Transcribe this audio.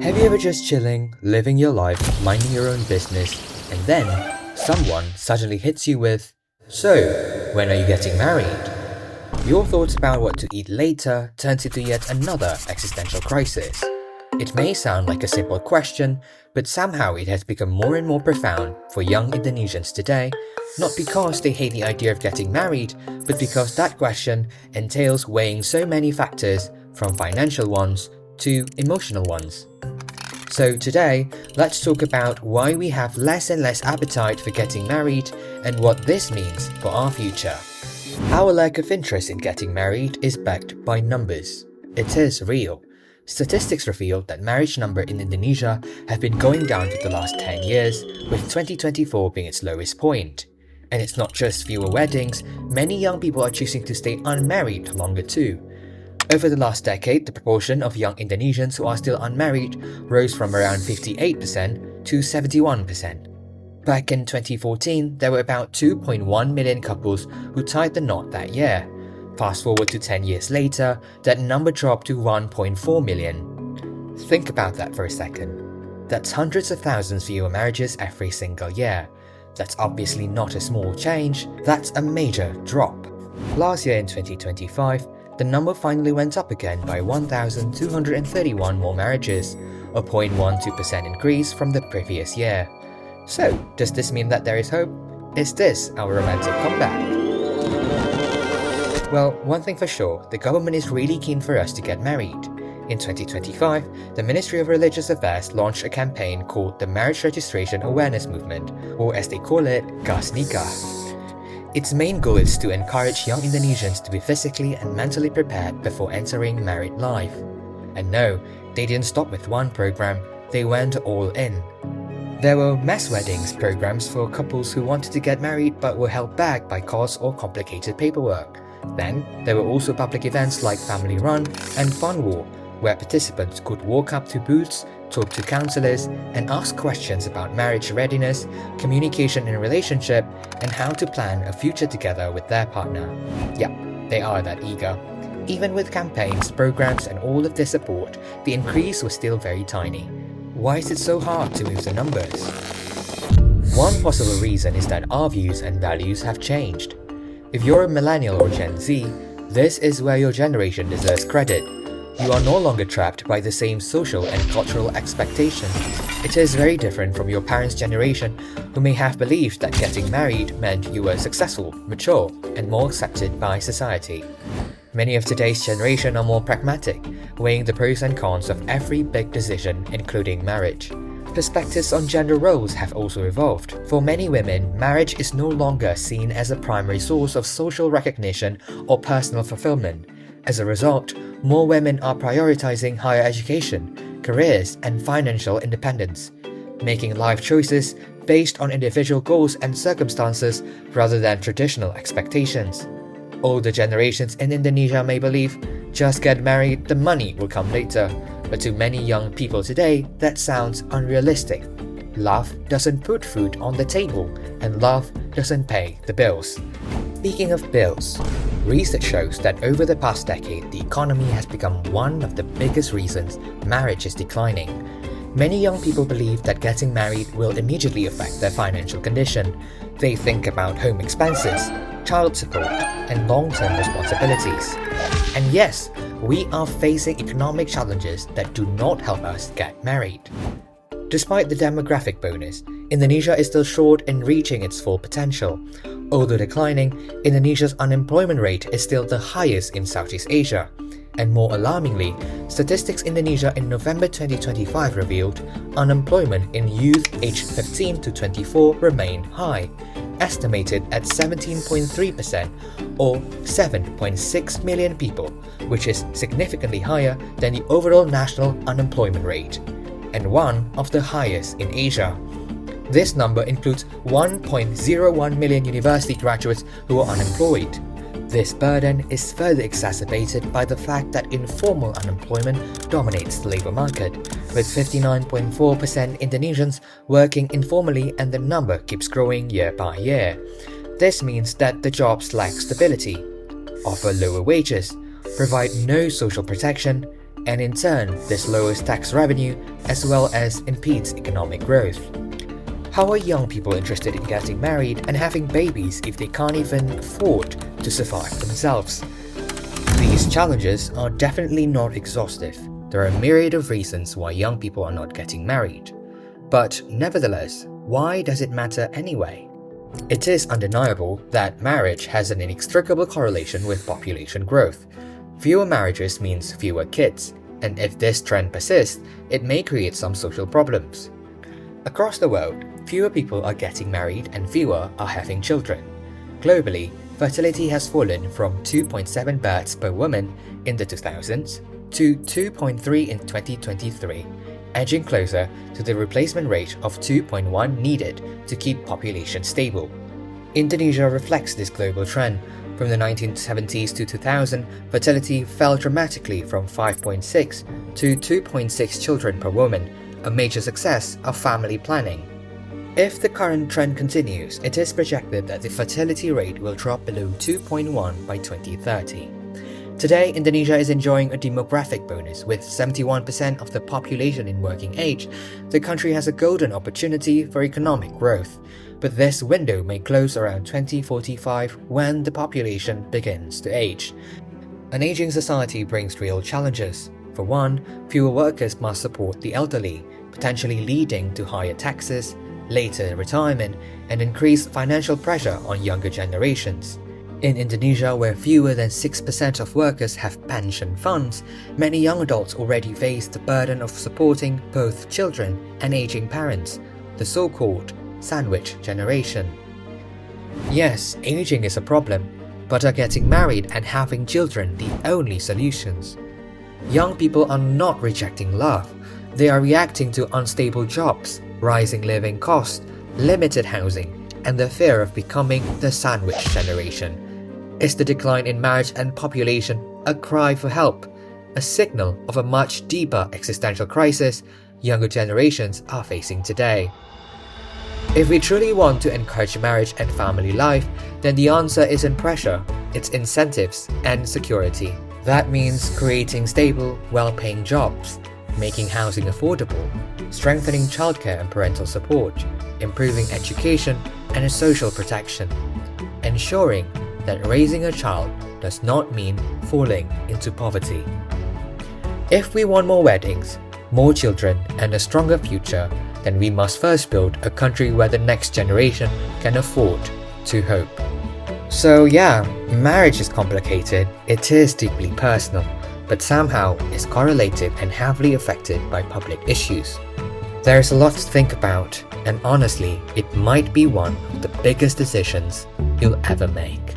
Have you ever just chilling, living your life, minding your own business, and then someone suddenly hits you with, "So, when are you getting married?" Your thoughts about what to eat later turns into yet another existential crisis. It may sound like a simple question, but somehow it has become more and more profound for young Indonesians today, not because they hate the idea of getting married, but because that question entails weighing so many factors, from financial ones to emotional ones. So today, let's talk about why we have less and less appetite for getting married and what this means for our future. Our lack of interest in getting married is backed by numbers. It is real. Statistics reveal that marriage number in Indonesia have been going down for the last 10 years, with 2024 being its lowest point. And it's not just fewer weddings, many young people are choosing to stay unmarried longer too. Over the last decade, the proportion of young Indonesians who are still unmarried rose from around 58% to 71%. Back in 2014, there were about 2.1 million couples who tied the knot that year. Fast forward to 10 years later, that number dropped to 1.4 million. Think about that for a second. That's hundreds of thousands fewer marriages every single year. That's obviously not a small change, that's a major drop. Last year in 2025, the number finally went up again by 1,231 more marriages, a 0.12% increase from the previous year. So, does this mean that there is hope? Is this our romantic comeback? Well, one thing for sure, the government is really keen for us to get married. In 2025, the Ministry of Religious Affairs launched a campaign called the Marriage Registration Awareness Movement, or as they call it, Gas Nikah. Its main goal is to encourage young Indonesians to be physically and mentally prepared before entering married life. And no, they didn't stop with one program, they went all in. There were mass weddings programs for couples who wanted to get married but were held back by costs or complicated paperwork. Then, there were also public events like Family Run and Fun War, where participants could walk up to booths, talk to counselors, and ask questions about marriage readiness, communication in a relationship, and how to plan a future together with their partner. Yep, they are that eager. Even with campaigns, programs, and all of their support, the increase was still very tiny. Why is it so hard to move the numbers? One possible reason is that our views and values have changed. If you're a millennial or Gen Z, this is where your generation deserves credit. You are no longer trapped by the same social and cultural expectations. It is very different from your parents' generation, who may have believed that getting married meant you were successful, mature, and more accepted by society. Many of today's generation are more pragmatic, weighing the pros and cons of every big decision, including marriage. Perspectives on gender roles have also evolved. For many women, marriage is no longer seen as a primary source of social recognition or personal fulfillment. As a result, more women are prioritizing higher education, careers, and financial independence, making life choices based on individual goals and circumstances rather than traditional expectations. Older generations in Indonesia may believe, just get married, the money will come later. But to many young people today, that sounds unrealistic. Love doesn't put food on the table, and love doesn't pay the bills. Speaking of bills, research shows that over the past decade, the economy has become one of the biggest reasons marriage is declining. Many young people believe that getting married will immediately affect their financial condition. They think about home expenses, child support, and long-term responsibilities. And yes, we are facing economic challenges that do not help us get married. Despite the demographic bonus, Indonesia is still short in reaching its full potential. Although declining, Indonesia's unemployment rate is still the highest in Southeast Asia. And more alarmingly, Statistics Indonesia in November 2025 revealed unemployment in youth aged 15 to 24 remained high, estimated at 17.3% or 7.6 million people, which is significantly higher than the overall national unemployment rate, and one of the highest in Asia. This number includes 1.01 million university graduates who are unemployed. This burden is further exacerbated by the fact that informal unemployment dominates the labor market, with 59.4% Indonesians working informally, and the number keeps growing year by year. This means that the jobs lack stability, offer lower wages, provide no social protection, and in turn, this lowers tax revenue as well as impedes economic growth. How are young people interested in getting married and having babies if they can't even afford to survive themselves? These challenges are definitely not exhaustive. There are a myriad of reasons why young people are not getting married. But nevertheless, why does it matter anyway? It is undeniable that marriage has an inextricable correlation with population growth. Fewer marriages means fewer kids, and if this trend persists, it may create some social problems. Across the world, fewer people are getting married and fewer are having children. Globally, fertility has fallen from 2.7 births per woman in the 2000s to 2.3 in 2023, edging closer to the replacement rate of 2.1 needed to keep population stable. Indonesia reflects this global trend. From the 1970s to 2000, fertility fell dramatically from 5.6 to 2.6 children per woman, a major success of family planning. If the current trend continues, it is projected that the fertility rate will drop below 2.1 by 2030. Today, Indonesia is enjoying a demographic bonus. With 71% of the population in working age, the country has a golden opportunity for economic growth. But this window may close around 2045 when the population begins to age. An aging society brings real challenges. For one, fewer workers must support the elderly, potentially leading to higher taxes, later retirement, and increased financial pressure on younger generations. In Indonesia, where fewer than 6% of workers have pension funds, many young adults already face the burden of supporting both children and aging parents, the so-called sandwich generation. Yes, aging is a problem, but are getting married and having children the only solutions? Young people are not rejecting love. They are reacting to unstable jobs, rising living costs, limited housing, and the fear of becoming the sandwich generation. Is the decline in marriage and population a cry for help, a signal of a much deeper existential crisis younger generations are facing today? If we truly want to encourage marriage and family life, then the answer isn't pressure, it's incentives and security. That means creating stable, well-paying jobs, making housing affordable, strengthening childcare and parental support, improving education and social protection, ensuring that raising a child does not mean falling into poverty. If we want more weddings, more children, and a stronger future, then we must first build a country where the next generation can afford to hope. So yeah, marriage is complicated, it is deeply personal, but somehow is correlated and heavily affected by public issues. There is a lot to think about, and honestly, it might be one of the biggest decisions you'll ever make.